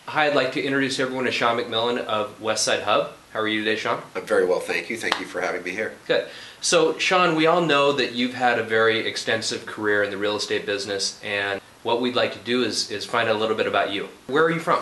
Hi, I'd like to introduce everyone to Sean McMillan of Westside Hub. How are you today, Sean? I'm very well, thank you. Thank you for having me here. Good. So, Sean, we all know that you've had a very extensive career in the real estate business, and what we'd like to do is find out a little bit about you. Where are you from?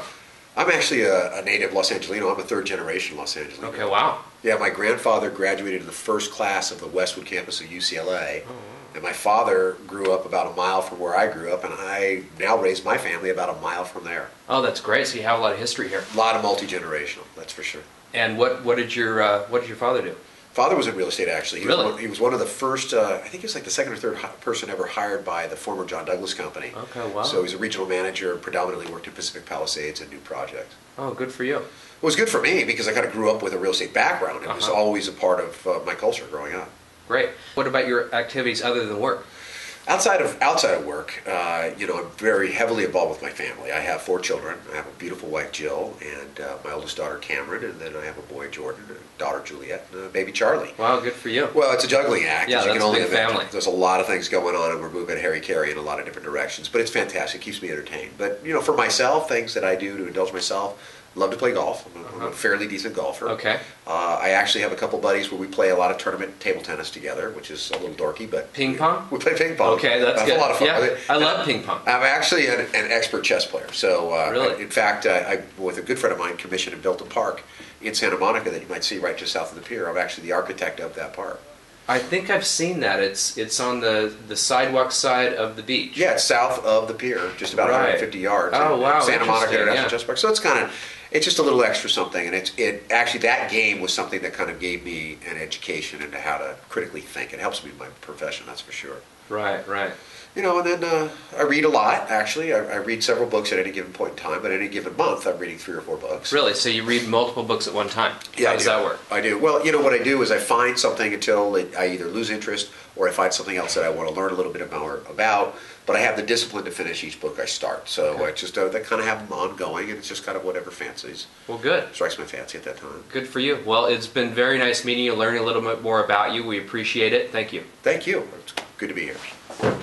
I'm actually a native Los Angelino. I'm a third generation Los Angelino. Okay, wow. Yeah, my grandfather graduated in the first class of the Westwood campus of UCLA. Oh, wow. And my father grew up about a mile from where I grew up, and I now raise my family about a mile from there. Oh, that's great. So you have a lot of history here. A lot of multi-generational, that's for sure. And what did your father do? Father was in real estate, actually. He was one of the first, I think he was like the second or third person ever hired by the former John Douglas Company. Okay, wow. So he was a regional manager, predominantly worked in Pacific Palisades and new projects. Oh, good for you. It was good for me because I kind of grew up with a real estate background. It was always a part of my culture growing up. Great. What about your activities other than work? Outside of work, I'm very heavily involved with my family. I have 4 children. I have a beautiful wife, Jill, and my oldest daughter, Cameron, and then I have a boy, Jordan, a daughter, Juliet, and a baby, Charlie. Wow, good for you. Well, it's a juggling act. Yeah, that's a big family. There's a lot of things going on, and we're moving Harry-Carry in a lot of different directions, but it's fantastic. It keeps me entertained. But, for myself, things that I do to indulge myself, love to play golf. I'm a fairly decent golfer. Okay. I actually have a couple buddies where we play a lot of tournament table tennis together, which is a little dorky, but... Ping pong? We play ping pong. Okay, that's good. A lot of fun. Yeah, I love ping pong. I'm actually an expert chess player. So, really? In fact, I, with a good friend of mine, commissioned and built a park in Santa Monica that you might see right just south of the pier. I'm actually the architect of that park. I think I've seen that. It's on the sidewalk side of the beach. Yeah, it's south of the pier, just about 150 yards. Oh, wow. Santa Monica International Chess Park. So it's just a little extra something, and it actually, that game was something that kind of gave me an education into how to critically think. It helps me in my profession, that's for sure. Right, right. And then I read a lot, actually. I read several books at any given point in time, but any given month I'm reading 3 or 4 books. Really? So you read multiple books at one time? Yeah, How does that work? I do. Well, what I do is I find something until I either lose interest or I find something else that I want to learn a little bit more about, but I have the discipline to finish each book I start. So I just that kind of have them ongoing, and it's just kind of whatever fancies. Well, good. Strikes my fancy at that time. Good for you. Well, it's been very nice meeting you, learning a little bit more about you. We appreciate it. Thank you. Thank you. It's good to be here.